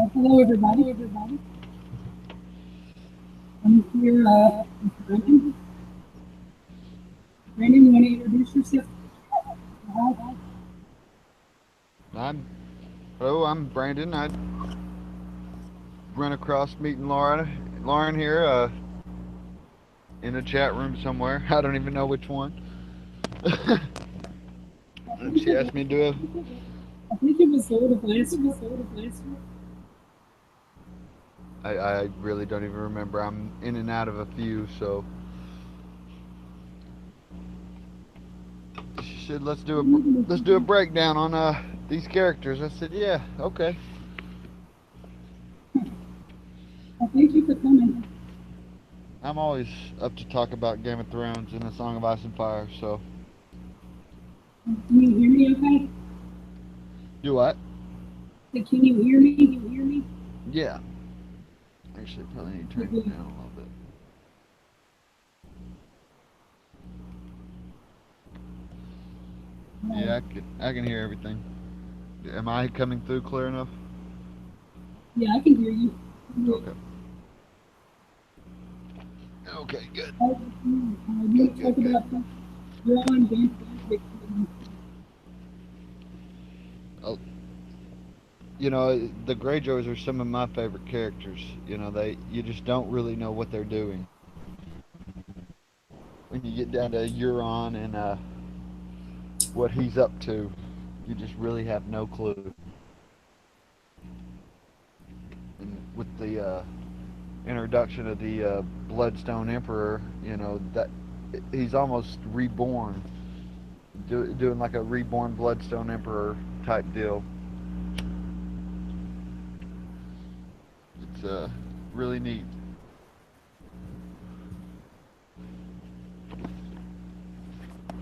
Hello, everybody. I'm here with Brandon. Brandon, you want to introduce yourself? Uh, I'm hello, I'm Brandon. I run across meeting Lauren here, in a chat room somewhere. I don't even know which one. And she asked me to do a. I think it was sort of last week. I really don't even remember. I'm in and out of a few, so she said let's do a breakdown on these characters. I said yeah, okay. Thank you for coming. I'm always up to talk about Game of Thrones and A Song of Ice and Fire. So Can you hear me okay? do what? So can you hear me? Yeah. Actually, probably need to turn it down a little bit. Yeah, I can hear everything. Am I coming through clear enough? Yeah, I can hear you. Okay. Okay, good. You want Good, to talk good, good. about you're on Damphair. Oh, the Greyjoys are some of my favorite characters. You just don't really know what they're doing when you get down to Euron and what he's up to. You just really have no clue. And with the introduction of the Bloodstone Emperor, that he's almost reborn, doing like a reborn Bloodstone Emperor type deal. It's really neat.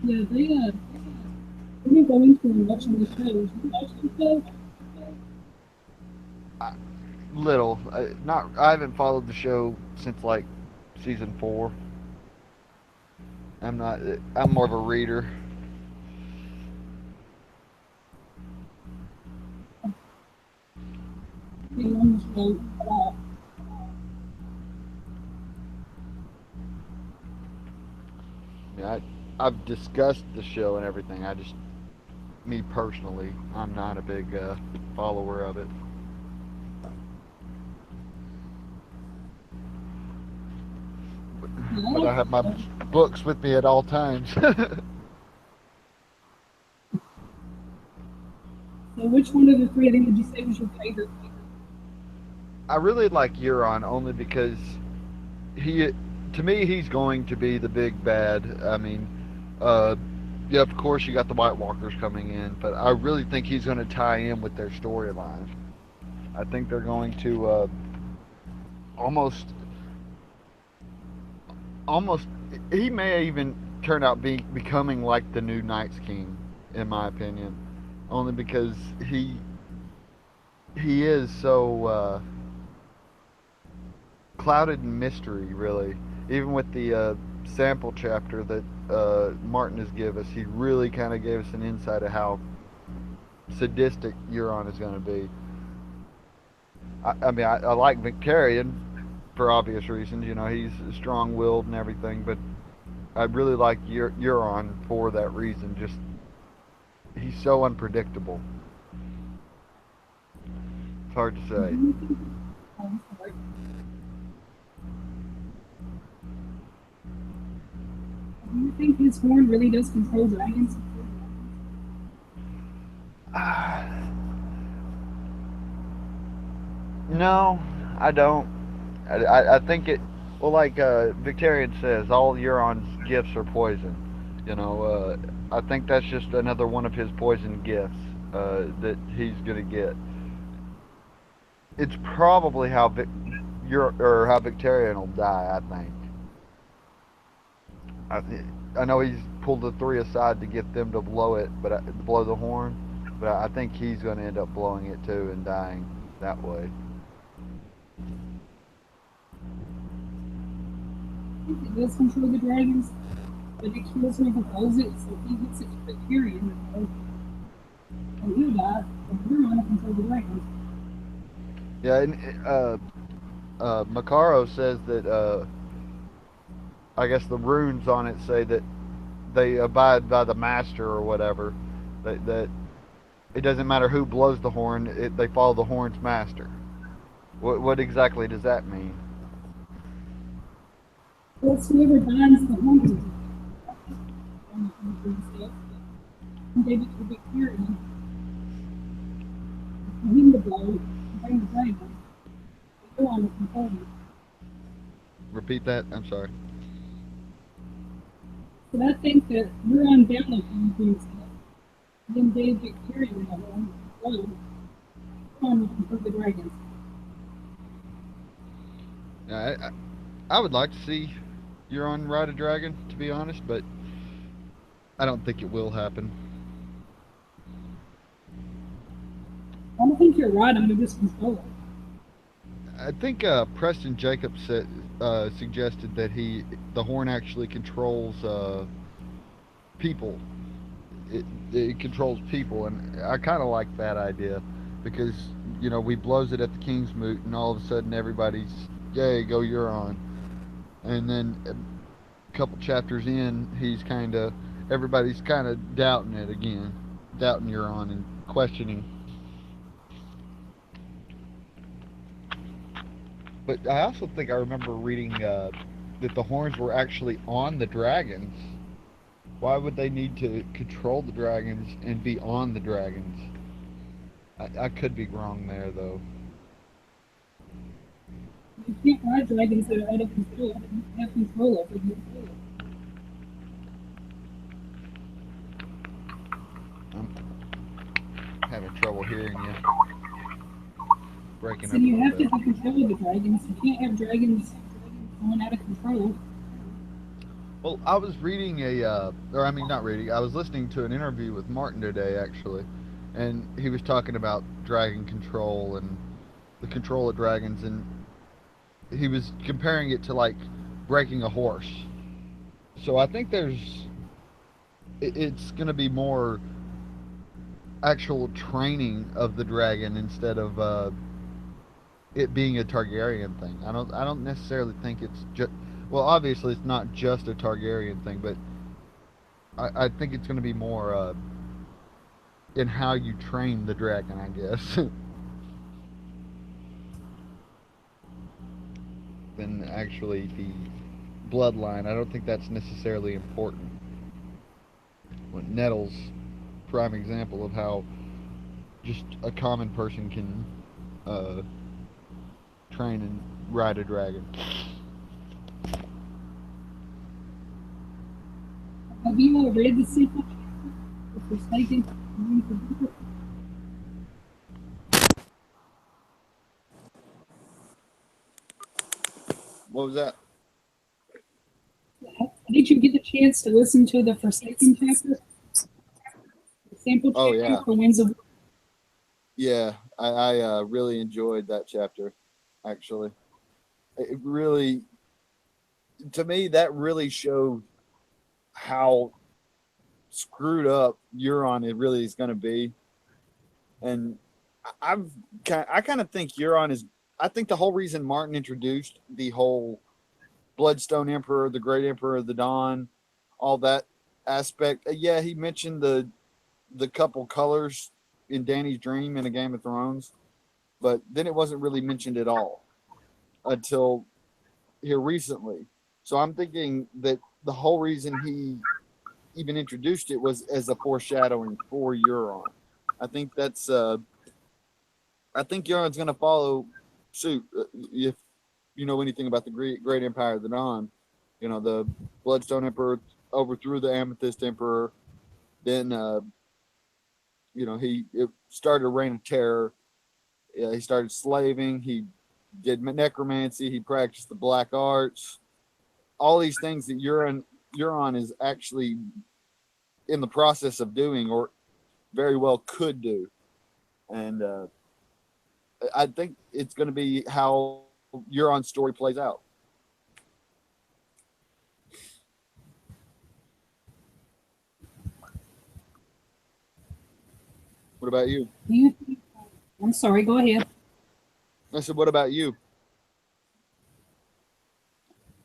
Yeah, they didn't go into much of the shows. You watch the show? I, little, not. I haven't followed the show since like season 4. I'm not. I'm more of a reader. Being on the show. Yeah, I've discussed the show and everything. Me personally, I'm not a big follower of it. But, Yeah, I but like I the have my show. books with me at all times. So which one of the three of them would you say was your favorite? I really like Euron only because he, to me, he's going to be the big bad. I mean, uh, yeah, of course you got the White Walkers coming in, but I really think he's going to tie in with their storyline. I think they're going to almost, almost. He may even turn out becoming like the new Night's King, in my opinion, only because he is so clouded in mystery, really. Even with the sample chapter that Martin has given us, he really kind of gave us an insight of how sadistic Euron is going to be. I like Victarion for obvious reasons. He's strong-willed and everything, but I really like Euron for that reason. Just he's so unpredictable. It's hard to say. I'm sorry. Do you think his horn really does control dragons? No, I don't. I think it. Well, like Victarion says, all Euron's gifts are poison. I think that's just another one of his poison gifts that he's gonna get. It's probably how Victarion will die. I think. I, I know he's pulled the three aside to get them to blow it, but blow the horn. But I think he's going to end up blowing it too and dying that way. I think it does control the dragons, but it kills whoever holds it, so if he hits it with Tyrion, and he'll die, and we're going to control the dragons. Yeah, and Makaro says that I guess the runes on it say that they abide by the master or whatever. That it doesn't matter who blows the horn; they follow the horn's master. What exactly does that mean? Well, it's whoever binds the horn and stuff. And gave it to Victarion for him to blow and bring the dragon. Go on with control. Repeat that. I'm sorry. But I think that Euron downloaded him stuff. Then gave Victarion the horn to blow on with control the dragons. Yeah, I would like to see Euron ride a dragon, to be honest, but I don't think it will happen. I don't think you're right. I'm just control it. I think Preston Jacobs suggested that the horn actually controls people. It controls people, and I kind of like that idea because we blows it at the King's Moot, and all of a sudden everybody's yay, go Euron, and then a couple chapters in, everybody's kind of doubting it again, doubting Euron and questioning. But I also think I remember reading that the horns were actually on the dragons. Why would they need to control the dragons and be on the dragons? I could be wrong there, though. You can't ride dragons that are out of control. You have control over them. I'm having trouble hearing you. Breaking So up a you little have to bit. have control of the dragons. You can't have dragons going out of control. Well, I was reading or I mean, not reading, I was listening to an interview with Martin today, actually, and he was talking about dragon control and the control of dragons, and he was comparing it to like breaking a horse. So I think it's going to be more actual training of the dragon instead of it being a Targaryen thing. I don't necessarily think it's just, well, obviously it's not just a Targaryen thing, but I think it's going to be more in how you train the dragon, I guess, than actually the bloodline. I don't think that's necessarily important. When Nettle's prime example of how just a common person can uh, train and ride a dragon. Have you all read the sequel? The Forsaken? What was that? Did you get a chance to listen to the Forsaken chapter? The sample Oh chapter yeah, for Winds of yeah. I really enjoyed that chapter. Actually, it really, to me, that really showed how screwed up Euron it really is going to be. And I've I kind of think Euron is. I think the whole reason Martin introduced the whole Bloodstone Emperor, the Great Emperor of the Dawn, all that aspect. Yeah, he mentioned the couple colors in Danny's dream in A Game of Thrones, but then it wasn't really mentioned at all until here recently. So I'm thinking that the whole reason he even introduced it was as a foreshadowing for Euron. I think that's I think Euron's going to follow suit if you know anything about the Great Empire of the Dawn. The Bloodstone Emperor overthrew the Amethyst Emperor. Then he it started a reign of terror. He started slaving. He did necromancy. He practiced the black arts. All these things that Euron is actually in the process of doing, or very well could do. And I think it's going to be how Euron's story plays out. What about you? you. I'm sorry, go ahead. I said, what about you?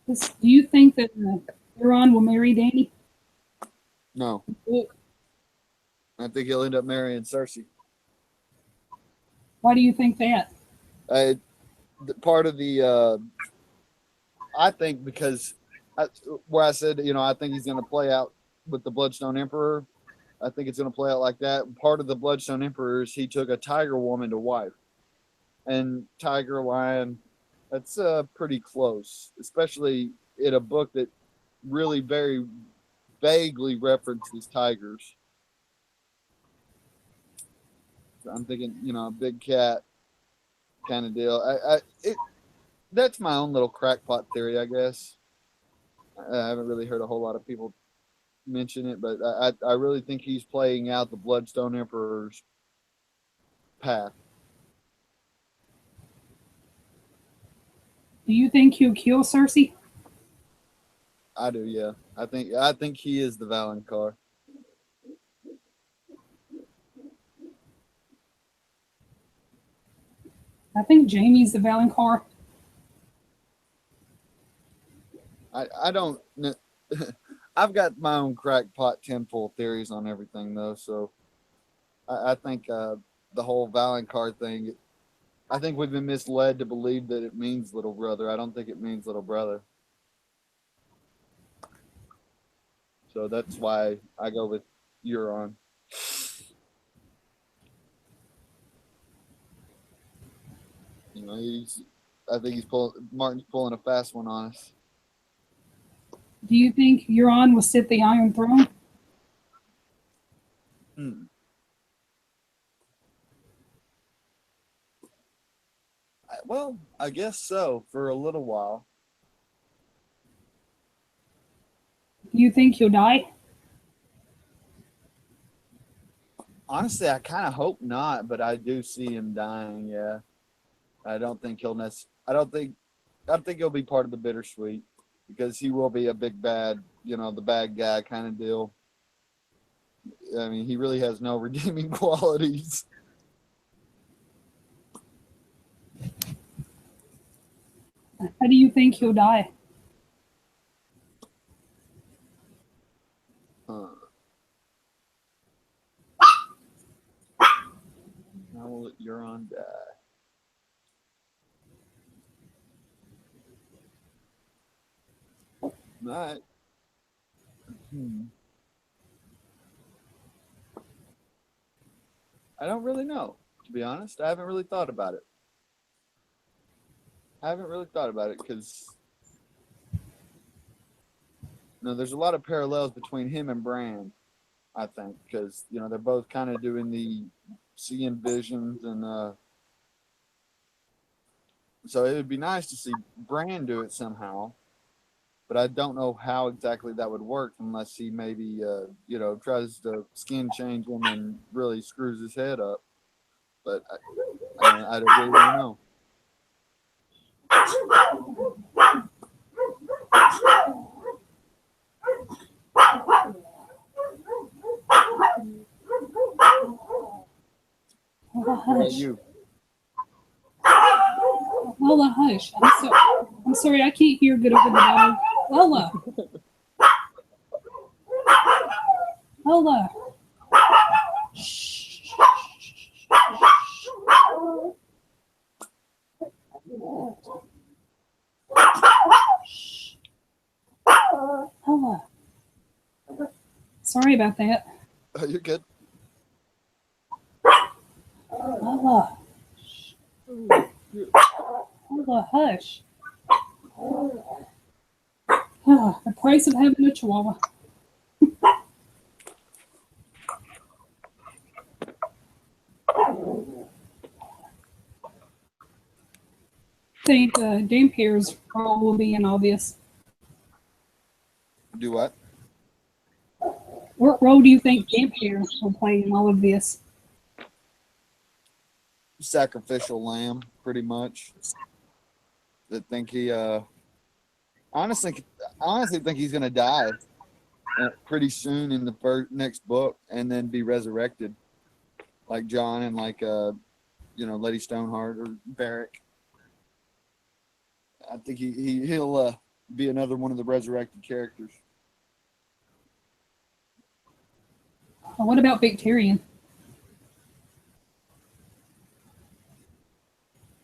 Do you think that Euron will marry Dany? No, Why I think he'll end up marrying Cersei. do you think that? I, part of the, I think because where I said, I think he's going to play out with the Bloodstone Emperor. I think it's going to play out like that. Part of the Bloodstone Emperor is he took a tiger woman to wife, and tiger lion. That's pretty close, especially in a book that really very vaguely references tigers. So I'm thinking, a big cat kind of deal. That's my own little crackpot theory, I guess. I haven't really heard a whole lot of people mention it, but I really think he's playing out the Bloodstone Emperor's path. Do you think he'll kill Cersei? I do, yeah. I think he is the Valonqar. I think Jaime's the Valonqar. I don't. I've got my own crackpot tinfoil theories on everything, though. So I think the whole Valonqar thing. I think we've been misled to believe that it means little brother. I don't think it means little brother. So that's why I go with Euron. I think Martin's pulling a fast one on us. Do you think Euron will sit the Iron Throne? Well, I guess so for a little while. Do you think he'll die? Honestly, I kind of hope not, but I do see him dying. Yeah, I don't think he'll I don't think he'll be part of the bittersweet because he will be a big bad, the bad guy kind of deal. I mean, he really has no redeeming qualities. How do you think he'll die? How will Euron die? All right. I don't really know, to be honest. I haven't really thought about it. Because there's a lot of parallels between him and Bran, I think, because they're both kind of doing the seeing visions, and so it would be nice to see Bran do it somehow, but I don't know how exactly that would work unless he maybe tries to skin change him and really screws his head up. But I really don't know. Hush. You. Lola, hush. I'm sorry, I can't hear good over the dog. Lola. Lola. Shh. Lola. Sorry about that. Oh, you're good. Lola. Lola, hush. The price of having a chihuahua. I think Damphair's role will be in all this. Do what? What role do you think Damphair will play in all of this? Sacrificial lamb, pretty much. I think he honestly think he's gonna die pretty soon in the next book, and then be resurrected like John and like Lady Stoneheart or Beric. I think he'll be another one of the resurrected characters. What about Victarion?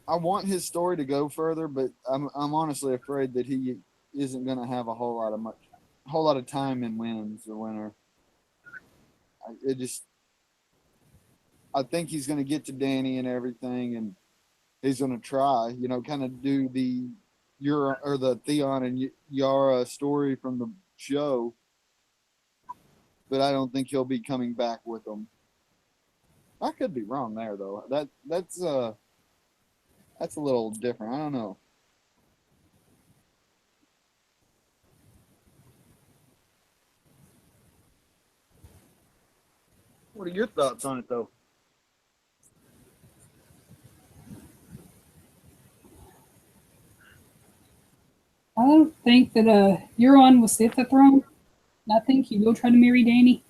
I want his story to go further, but I'm honestly afraid that he isn't going to have a whole lot of time in Winds or Winter. I think he's going to get to Dany and everything, and he's going to try, kind of do the Theon and Yara story from the show, but I don't think he'll be coming back with them. I could be wrong there though. That's a little different. I don't know. What are your thoughts on it though? I don't think that Euron will sit the throne. I think he will try to marry Dany.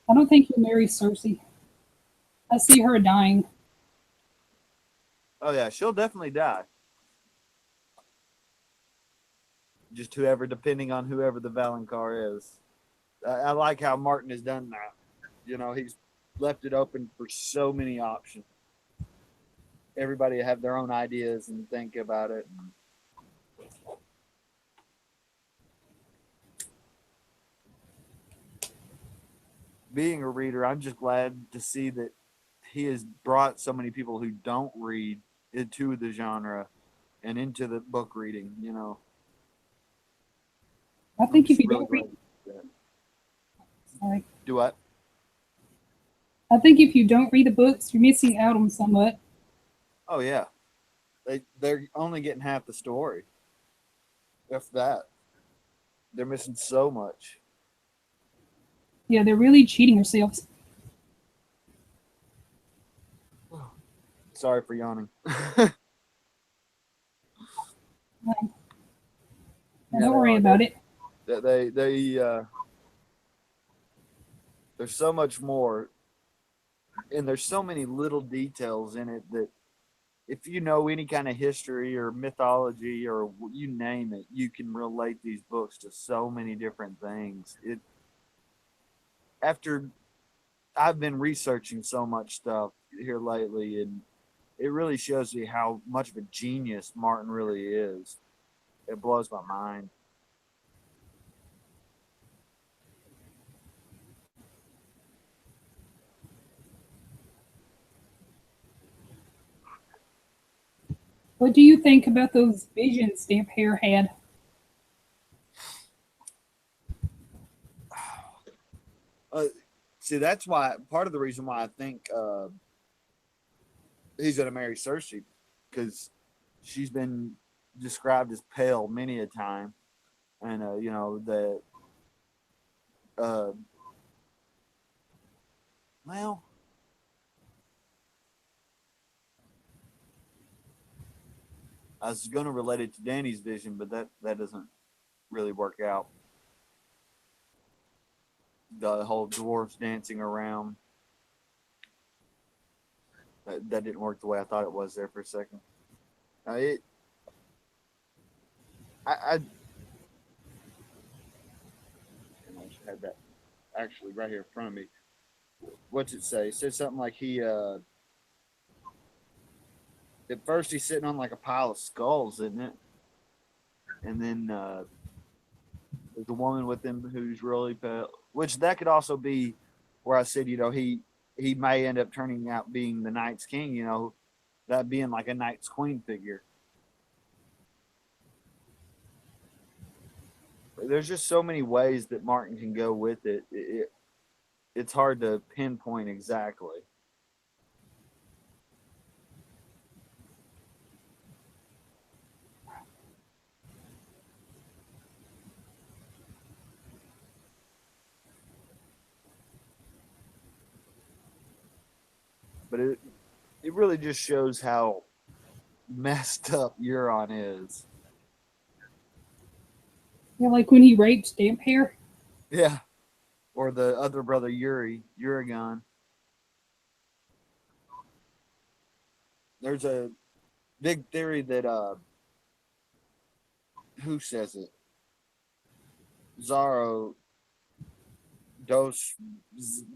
I don't think he'll marry Cersei. I see her dying. Oh yeah, she'll definitely die. Just depending on whoever the Valonqar is. I like how Martin has done that. He's left it open for so many options. Everybody have their own ideas and think about it. Being a reader, I'm just glad to see that he has brought so many people who don't read into the genre and into the book reading, I think if you don't read, sorry. Do what? I think if you don't read the books, you're missing out on somewhat. Oh yeah, they're only getting half the story. If that, they're missing so much. Yeah, they're really cheating themselves. Sorry for yawning. Don't worry about it. There's so much more, and there's so many little details in it that if you know any kind of history or mythology or you name it, you can relate these books to so many different things. After I've been researching so much stuff here lately, and it really shows you how much of a genius Martin really is. It blows my mind. What do you think about those visions Damphair had? See, that's why part of the reason why I think he's going to marry Cersei, because she's been described as pale many a time, and well, I was going to relate it to Dany's vision, but that doesn't really work out. The whole dwarves dancing around, that didn't work the way I thought it was there for a second. I had that actually right here in front of me. What's it say? It says something like he at first he's sitting on like a pile of skulls, isn't it? And then there's a woman with him who's really pale, which that could also be where I said, he may end up turning out being the Night's King, that being like a Night's Queen figure. There's just so many ways that Martin can go with it. It's hard to pinpoint exactly. But it really just shows how messed up Euron is. Yeah, like when he raped Damphair. Yeah. Or the other brother Euron. There's a big theory that who says it? Zaro, Dos,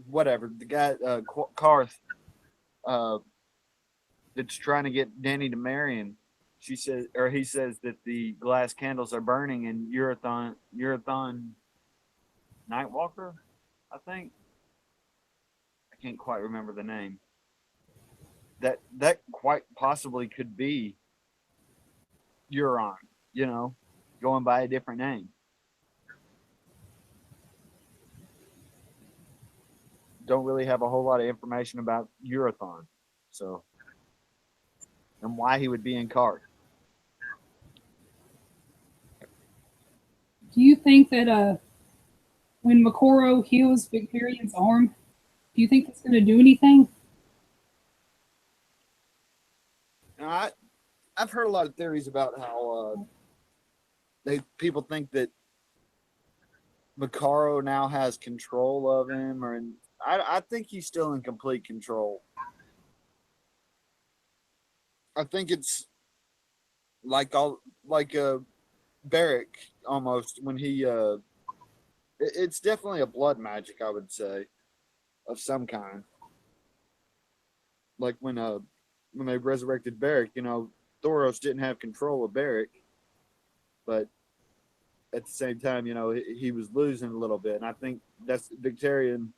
whatever. The guy, Karth, that's trying to get Danny to marry him. She says, or he says that the glass candles are burning, and Urathon Nightwalker, I think. I can't quite remember the name. That quite possibly could be Euron, going by a different name. Don't really have a whole lot of information about Urathon, so, and why he would be in Karth. Do you think that when Makoro heals Victarion's arm, do you think that's going to do anything? I've heard a lot of theories about how people think that Makaro now has control of him, I think he's still in complete control. I think it's like Barrick almost when he it's definitely a blood magic, I would say, of some kind. Like when they resurrected Barrick, Thoros didn't have control of Barrick, but at the same time, he was losing a little bit, and I think that's Victarion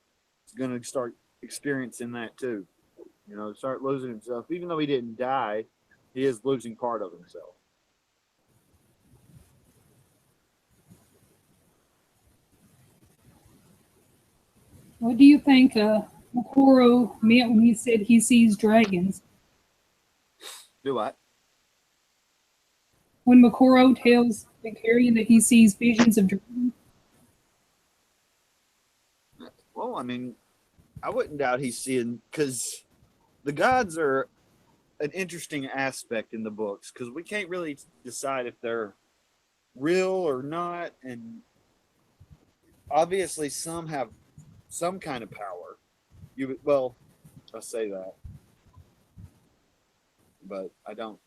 is going to start experiencing that too. Start losing himself, even though he didn't die, he is losing part of himself. What do you think Makoro meant when he said he sees dragons? Do what? When Makoro tells Victarion that he sees visions of dragons? Well, I mean, I wouldn't doubt he's seeing, because the gods are an interesting aspect in the books, because we can't really decide if they're real or not, and obviously some have some kind of power. I say that, but I don't.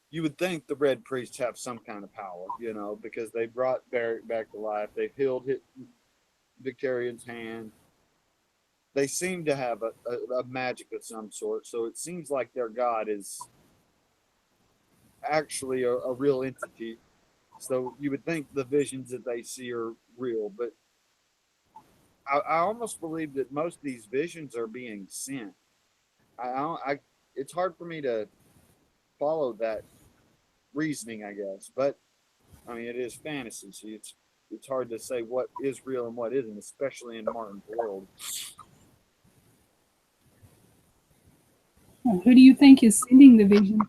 You would think the Red Priests have some kind of power, because they brought Barrick back to life. They've healed Victarion's hand. They seem to have a magic of some sort, so it seems like their god is actually a real entity. So you would think the visions that they see are real, but I almost believe that most of these visions are being sent. It's hard for me to follow that reasoning, I guess, but I mean, it is fantasy, so it's hard to say what is real and what isn't, especially in Martin's world. Who do you think is sending the vision?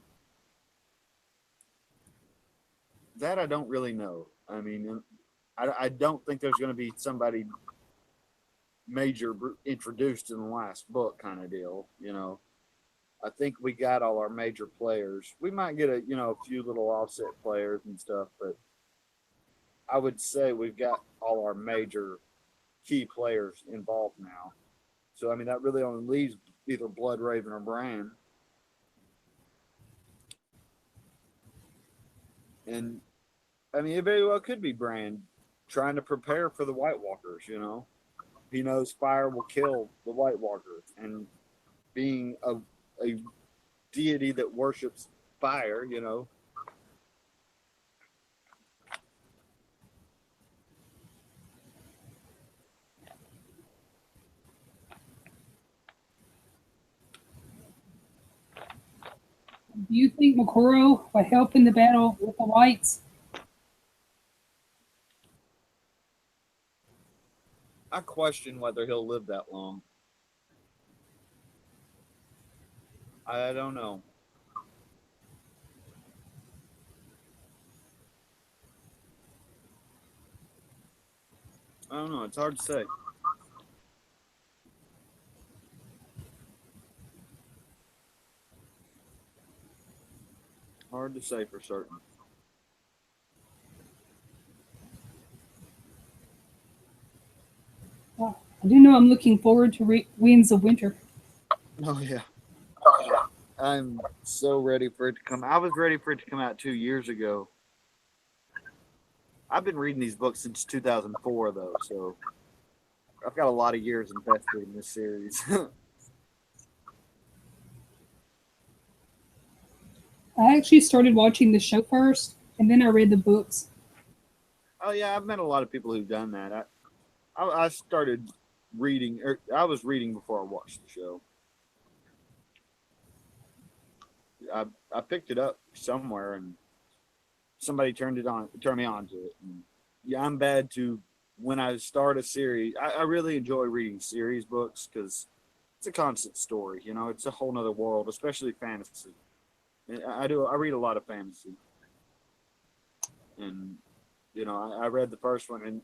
That I don't really know. I mean, I don't think there's going to be somebody major introduced in the last book kind of deal. I think we got all our major players. We might get a few little offset players and stuff, but I would say we've got all our major key players involved now. So I mean, that really only leaves either Bloodraven or Bran. And I mean, it very well could be Bran trying to prepare for the White Walkers. He knows fire will kill the White Walkers, and being a deity that worships fire, Do you think Makoro will help in the battle with the Whites? I question whether he'll live that long. I don't know. I don't know. It's hard to say. Hard to say for certain. Well, I do know I'm looking forward to Winds of Winter. Oh yeah. I'm so ready for it to come. I was ready for it to come out 2 years ago. I've been reading these books since 2004, though, so I've got a lot of years invested in this series. I actually started watching the show first, and then I read the books. Oh yeah, I've met a lot of people who've done that. I started reading, or I was reading before I watched the show. I picked it up somewhere, and somebody turned me on to it. And yeah, I'm bad to when I start a series. I really enjoy reading series books because it's a constant story. You know, it's a whole nother world, especially fantasy. I read a lot of fantasy, and I read the first one, and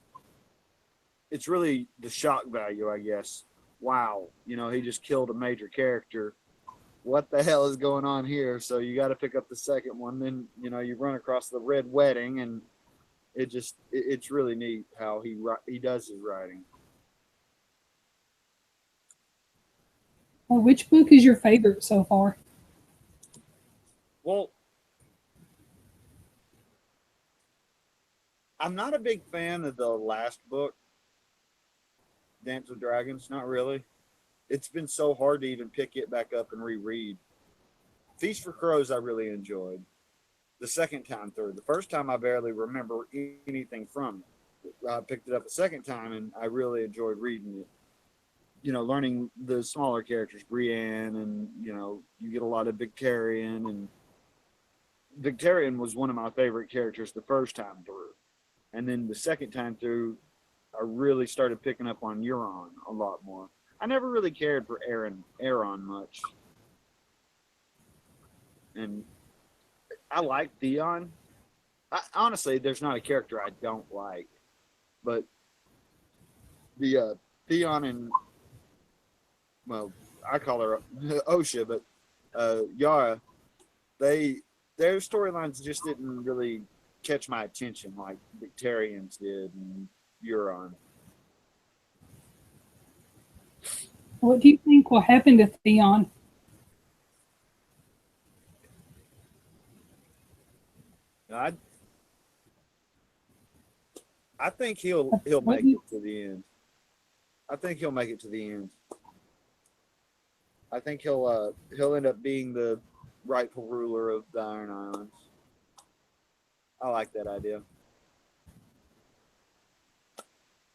it's really the shock value, I guess. Wow, he just killed a major character. What the hell is going on here? So you got to pick up the second one. Then you run across the Red Wedding, and it's really neat how he does his writing. Well, which book is your favorite so far? Well, I'm not a big fan of the last book, Dance with Dragons. Not really. It's been so hard to even pick it back up and reread. Feast for Crows, I really enjoyed the second time through. The first time, I barely remember anything from it. I picked it up a second time, and I really enjoyed reading it. Learning the smaller characters, Brienne, and you get a lot of Victarion, and Victarion was one of my favorite characters the first time through, and then the second time through, I really started picking up on Euron a lot more. I never really cared for Euron much, and I like Theon. Honestly, there's not a character I don't like, but the Theon and, well, I call her Osha, but Yara, their storylines just didn't really catch my attention like Victarians did and Euron. What do you think will happen to Theon? I I think he'll What make do it you, to the end. I think he'll make it to the end. I think he'll end up being the rightful ruler of the Iron Islands. I like that idea.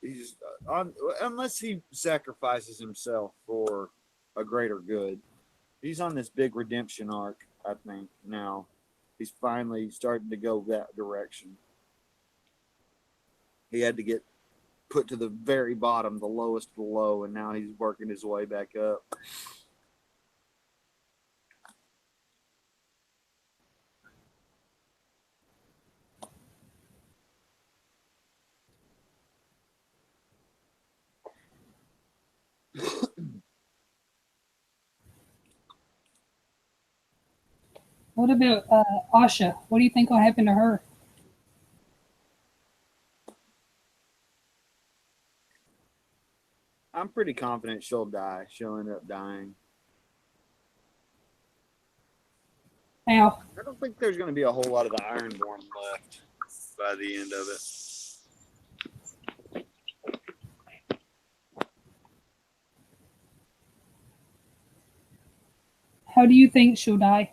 He's on unless he sacrifices himself for a greater good. He's on this big redemption arc. I think now he's finally starting to go that direction. He had to get put to the very bottom, the lowest of the low, and now he's working his way back up. what about Asha? What do you think will happen to her? I'm pretty confident she'll die. She'll end up dying. Now, I don't think there's going to be a whole lot of the Ironborn left by the end of it. how do you think she'll die?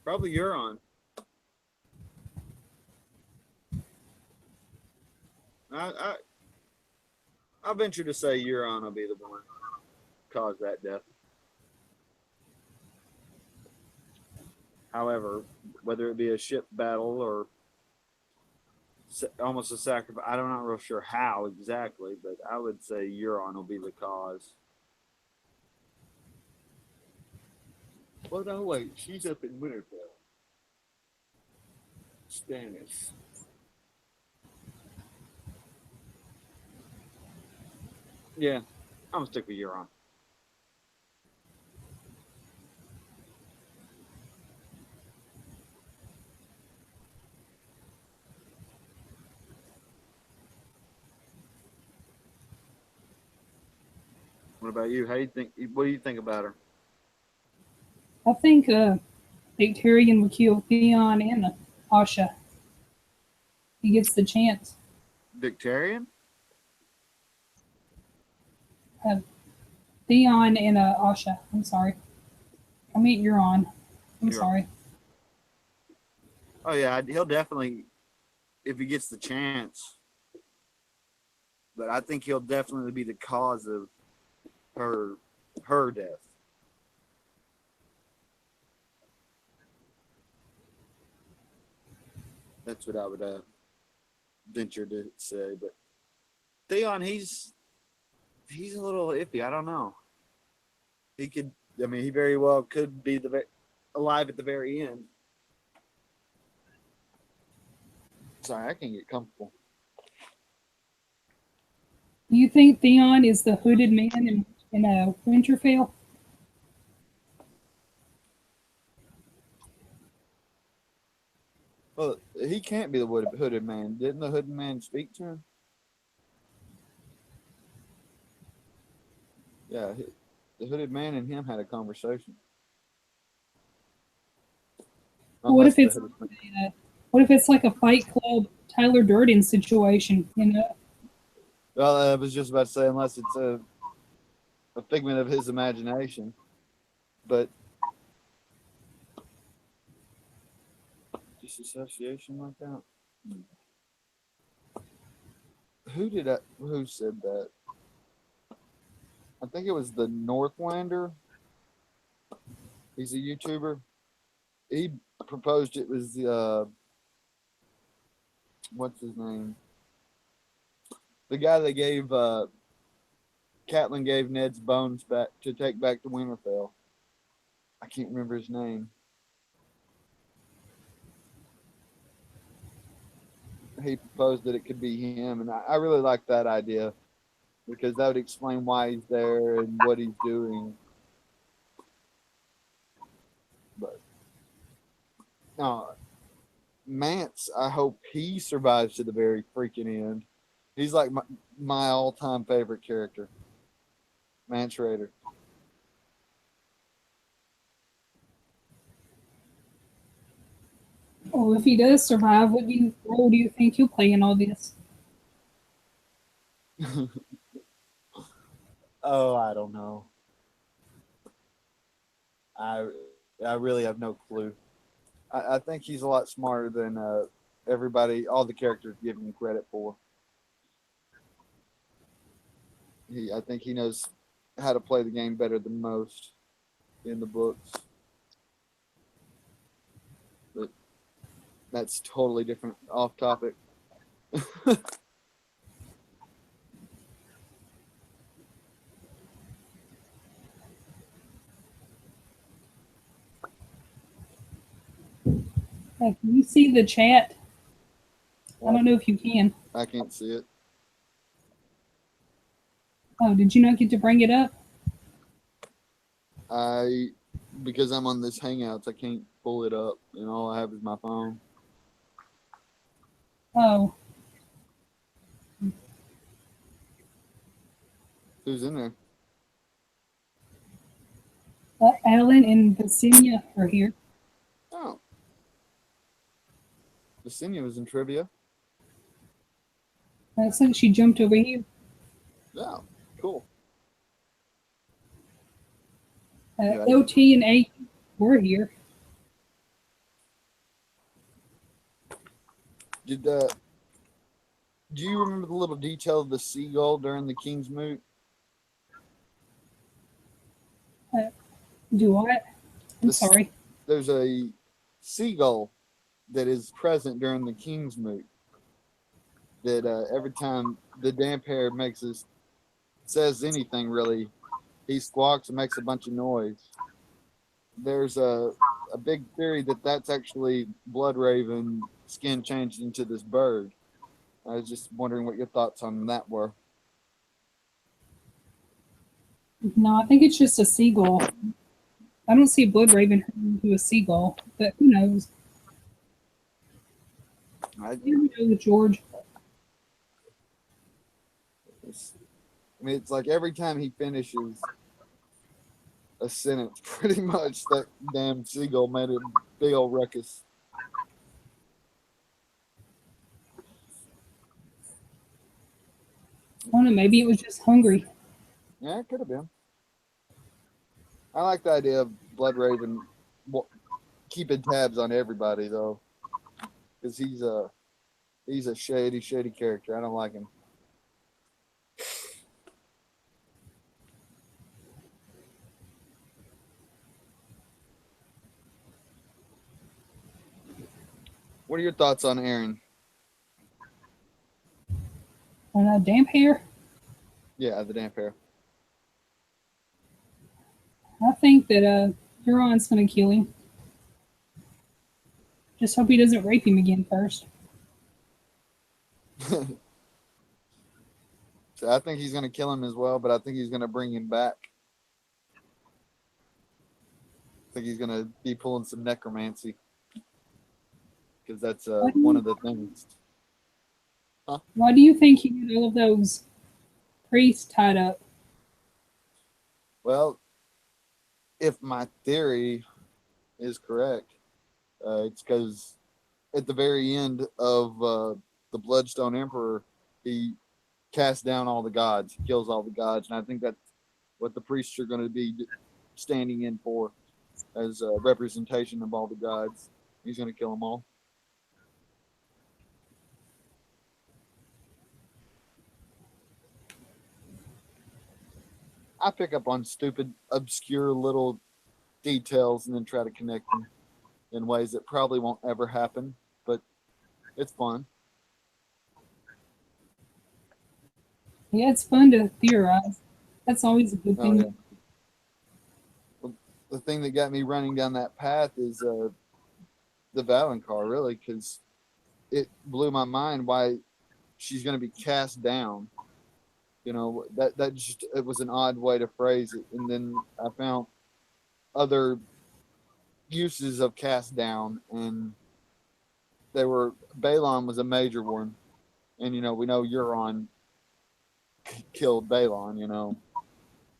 Probably Euron. I I venture to say Euron will be the one to cause that death. However, whether it be a ship battle or almost a sacrifice, I'm not real sure how exactly, but I would say Euron will be the cause. Well, no, wait, she's up in Winterfell. Stannis. Yeah, I'm gonna stick with Euron. What about you? How do you think? What do you think about her? I think Victarion would kill Theon and Asha. He gets the chance. Victarion? Theon and Asha. I'm sorry. I mean Euron. I'm Euron. sorry. Oh yeah, he'll definitely, if he gets the chance. But I think he'll definitely be the cause of her death. That's what I would venture to say. But Theon, he's a little iffy. I don't know. He could. I mean, he very well could be alive at the very end. Sorry, I can't get comfortable. Do you think Theon is the hooded man in Winterfell? Well, he can't be the hooded man. Didn't the hooded man speak to him? Yeah, the hooded man and him had a conversation. What if Unless it's like a Fight Club Tyler Durden situation? You know, well, I was just about to say, unless it's a figment of his imagination. But disassociation like that. Who said that? I think it was the Northlander. He's a YouTuber. He proposed it was what's his name? The guy that gave Catelyn gave Ned's bones back to take back to Winterfell. I can't remember his name. He proposed that it could be him, and I really like that idea because that would explain why he's there and what he's doing. But no, Mance, I hope he survives to the very freaking end. He's like my all-time favorite character, Mance Rayder. well, if he does survive, what role do you think he'll play in all this? Oh, I don't know. I really have no clue. I think he's a lot smarter than everybody, all the characters give him credit for. I think he knows how to play the game better than most in the books. But that's totally different, off topic. Can you see the chat? I don't know if you can. I can't see it. Oh, did you not get to bring it up? Because I'm on this Hangouts, I can't pull it up, and all I have is my phone. Oh, Who's in there? Alan and Vasinia are here. Oh. Vasinia was in trivia. Looks like she jumped over here. Yeah, cool. LT and A were here. Do you remember the little detail of the seagull during the King's Moot? Do what? I'm sorry. There's a seagull that is present during the King's Moot. That every time the Damphair says anything really, he squawks and makes a bunch of noise. There's a big theory that that's actually Bloodraven skin changed into this bird. I was just wondering what your thoughts on that were. No, I think it's just a seagull. I don't see Bloodraven into a seagull, but who knows? You know, George. It's like every time he finishes a sentence, pretty much that damn seagull made him big old ruckus. I don't know, maybe it was just hungry. Yeah, it could have been. I like the idea of Bloodraven keeping tabs on everybody though, because he's a shady character. I don't like him. What are your thoughts on Aaron? And Damphair, Yeah, the Damphair. I think that Euron's gonna kill him. Just hope he doesn't rape him again first. So I think he's going to kill him as well, but I think he's going to bring him back. I think he's going to be pulling some necromancy because that's one of the things. Why do you think he had all of those priests tied up? Well, if my theory is correct, it's because at the very end of the Bloodstone Emperor, he casts down all the gods, kills all the gods, and I think that's what the priests are going to be standing in for, as a representation of all the gods. He's going to kill them all. I pick up on stupid, obscure little details and then try to connect them in ways that probably won't ever happen, but it's fun. Yeah, it's fun to theorize. That's always a good Oh, thing. yeah. Well, the thing that got me running down that path is the Valonqar, really, because it blew my mind why she's going to be cast down. You know, that just, it was an odd way to phrase it. And then I found other uses of cast down, and Balon was a major one. And, you know, we know Euron killed Balon, you know.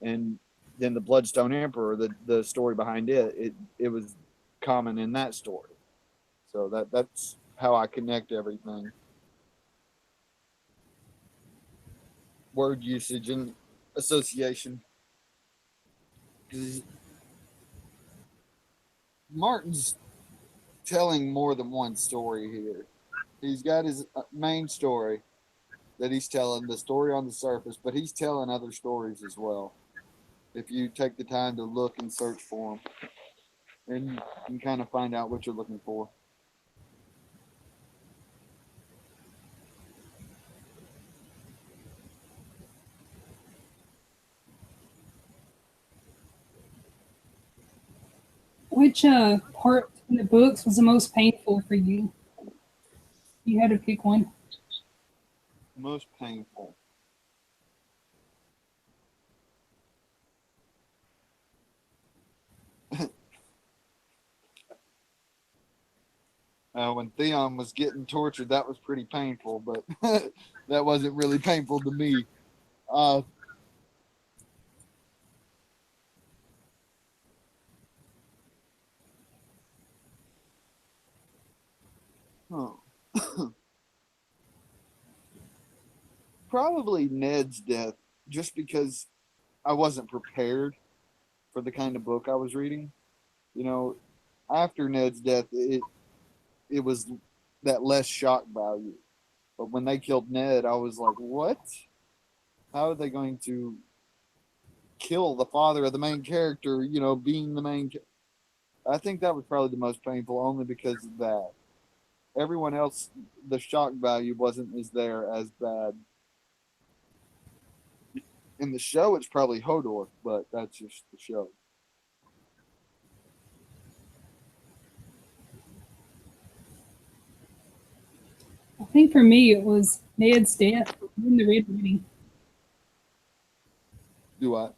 And then the Bloodstone Emperor, the story behind it was common in that story. So that's how I connect everything. Word usage and association. Because Martin's telling more than one story here. He's got his main story that he's telling, the story on the surface, but he's telling other stories as well. If you take the time to look and search for them, and you can kind of find out what you're looking for. Which part in the books was the most painful for you? You had to pick one. Most painful. When Theon was getting tortured, that was pretty painful, but that wasn't really painful to me. Oh. Probably Ned's death, just because I wasn't prepared for the kind of book I was reading. You know, after Ned's death, it was that less shock value. But when they killed Ned, I was like, what? How are they going to kill the father of the main character, you know, being the main? I think that was probably the most painful, only because of that. Everyone else, the shock value wasn't as there as bad. In the show, it's probably Hodor, but that's just the show. I think for me it was Ned's death in the Red Wedding. Do I?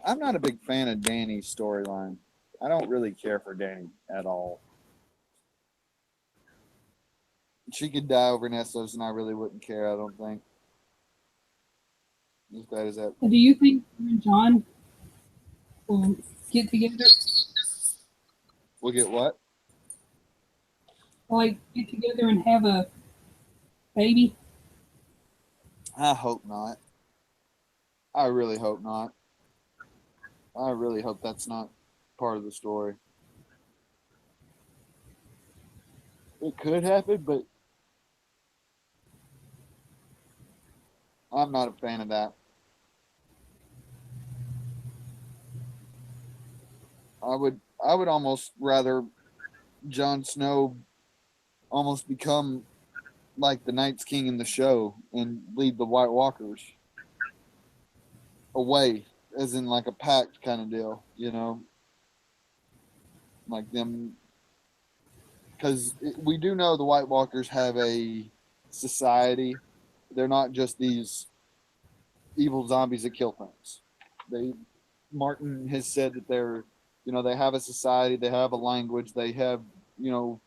I'm not a big fan of Dany's storyline. I don't really care for Dany at all. She could die over Nessos, and I really wouldn't care. I don't think. As bad as that. So do you think her and John will get together? We'll get what? Like get together and have a baby? I hope not. I really hope not. I really hope that's not part of the story. It could happen, but I'm not a fan of that. I would almost rather Jon Snow almost become like the Night's King in the show and lead the White Walkers away, as in like a pact kind of deal, you know, like them, because we do know the White Walkers have a society. They're not just these evil zombies that kill things. They Martin has said that they're, you know, they have a society, they have a language, they have, you know,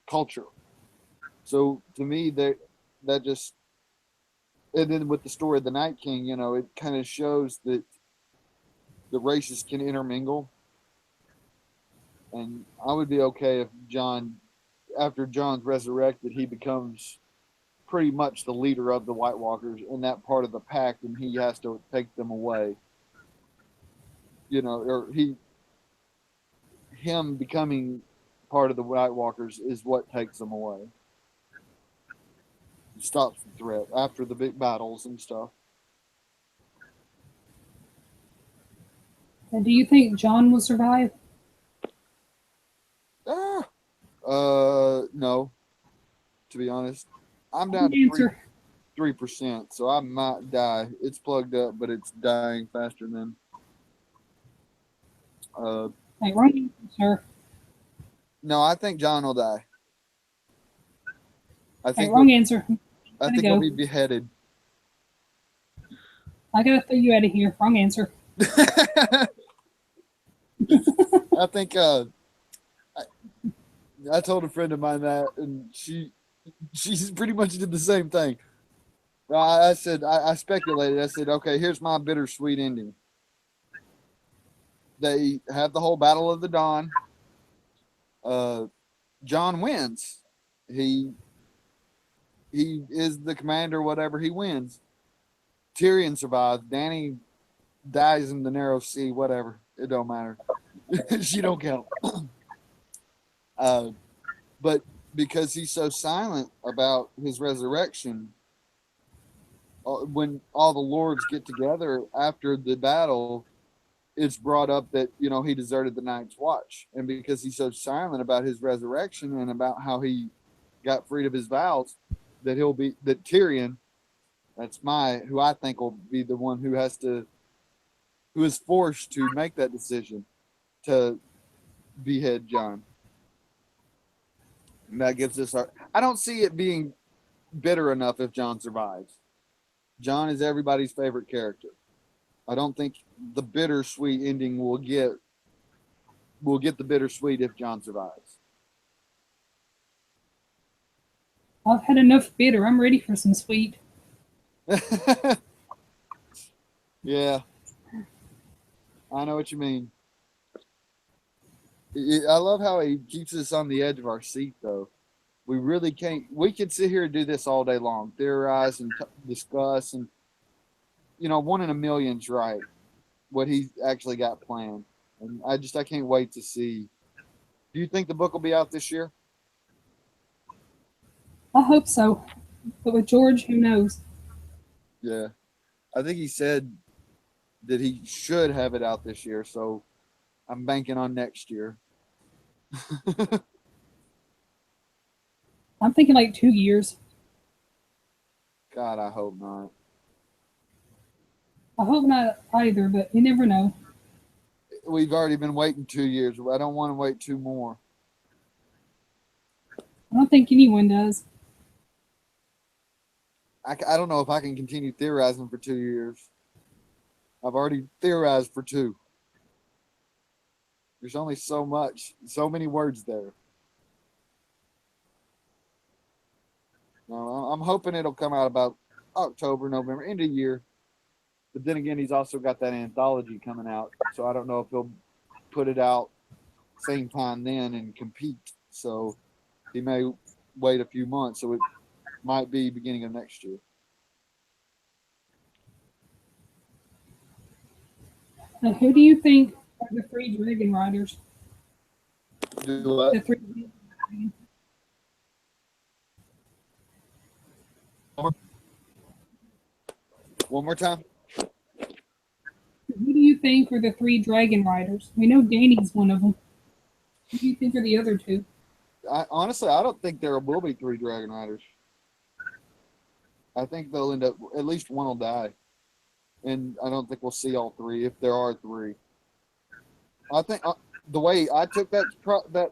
culture. So to me, that just, and then with the story of the Night King, you know, it kind of shows that the races can intermingle. And I would be okay if John, after John's resurrected, he becomes pretty much the leader of the White Walkers in that part of the pack, and he has to take them away. You know, or him becoming part of the White Walkers is what takes them away. It stops the threat after the big battles and stuff. And do you think John will survive? Ah, no. To be honest, I'm down Wrong to answer. 3%, so I might die. It's plugged up, but it's dying faster than. Hey, wrong answer, sir. No, I think John will die. I Hey, think wrong answer. I think he'll be beheaded. I gotta throw you out of here. Wrong answer. I think I told a friend of mine that, and she pretty much did the same thing. I said I speculated. I said, okay, here's my bittersweet ending. They have the whole Battle of the Dawn. John wins. He is the commander. Whatever, he wins. Tyrion survives. Dany dies in the narrow sea. Whatever, it don't matter. She don't count. But because he's so silent about his resurrection, when all the lords get together after the battle, it's brought up that, you know, he deserted the Night's Watch, and because he's so silent about his resurrection and about how he got freed of his vows, that Tyrion, who I think will be the one who is forced to make that decision to behead John. And that gives us I don't see it being bitter enough if John survives. John is everybody's favorite character. I don't think the bittersweet ending will get the bittersweet if John survives. I've had enough bitter. I'm ready for some sweet. Yeah, I know what you mean. I love how he keeps us on the edge of our seat, though. We really can't. We could sit here and do this all day long, theorize and discuss, and, you know, 1 in a million's right. What he's actually got planned, and I can't wait to see. Do you think the book will be out this year? I hope so. But with George, who knows? Yeah, I think he said that he should have it out this year, so I'm banking on next year. I'm thinking like 2 years. God, I hope not. I hope not either, but you never know. We've already been waiting 2 years. I don't want to wait 2 more. I don't think anyone does. I don't know if I can continue theorizing for 2 years. I've already theorized for 2. There's only so many words there. No, I'm hoping it'll come out about October, November, end of year. But then again, he's also got that anthology coming out, so I don't know if he'll put it out same time then and compete. So he may wait a few months, so it might be beginning of next year. Now, who do you think are the three dragon riders? Do what? The three. One more time. Who do you think are the three dragon riders? We know Danny's one of them. Who do you think are the other two? Honestly, I don't think there will be 3 Dragon Riders. I think they'll end up, at least one will die. And I don't think we'll see all 3 if there are 3. I think the way I took that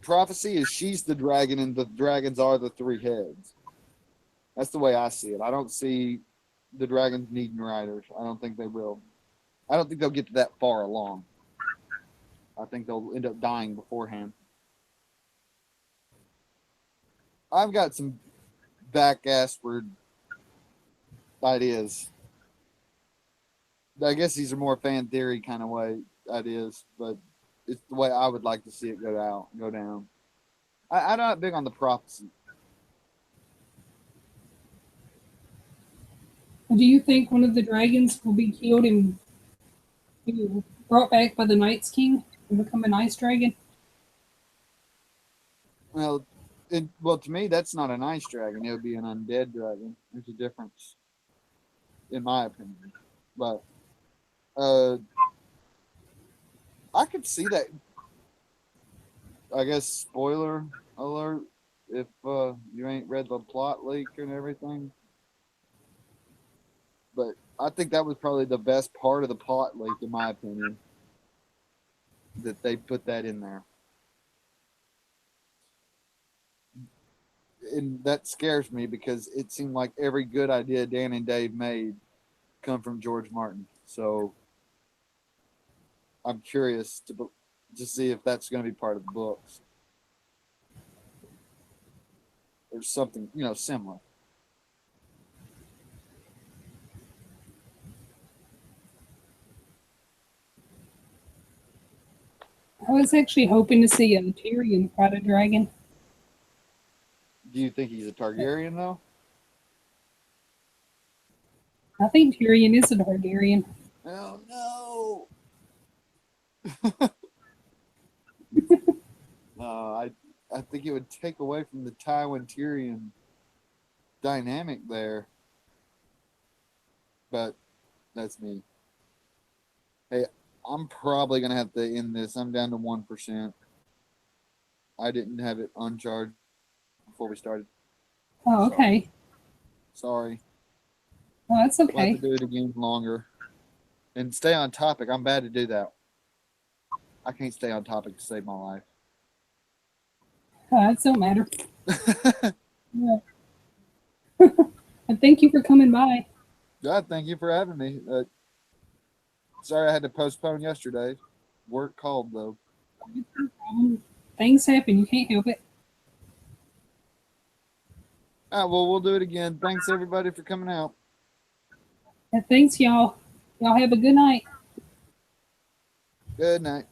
prophecy is she's the dragon and the dragons are the 3 heads. That's the way I see it. I don't see the dragons needing riders. I don't think they will. I don't think they'll get to that far along. I think they'll end up dying beforehand. I've got some back-assward ideas. I guess these are more fan theory kind of way ideas, but it's the way I would like to see it go down. I'm not big on the prophecy. Do you think one of the dragons will be killed and brought back by the Night's King and become an ice dragon? Well, to me, that's not an ice dragon. It would be an undead dragon. There's a difference, in my opinion. But I could see that. I guess spoiler alert if you ain't read the plot leak and everything. But I think that was probably the best part of the plot leak, in my opinion, that they put that in there. And that scares me because it seemed like every good idea Dan and Dave made come from George Martin. So I'm curious to see if that's going to be part of the books or something, similar. I was actually hoping to see a Tyrion fight a dragon. Do you think he's a Targaryen though? I think Tyrion is a Targaryen. Oh no! No, I think it would take away from the Tywin Tyrion dynamic there. But that's me. Hey, I'm probably gonna have to end this. I'm down to 1%. I didn't have it uncharged before we started. Oh, okay. Sorry. Oh, that's We'll okay. have to do it again longer. And stay on topic. I'm bad to do that. I can't stay on topic to save my life. Oh, that don't matter. Yeah. And thank you for coming by. God, thank you for having me. Sorry I had to postpone yesterday. Work called, though. Things happen. You can't help it. All right, well, we'll do it again. Thanks, everybody, for coming out. And thanks, y'all. Y'all have a good night. Good night.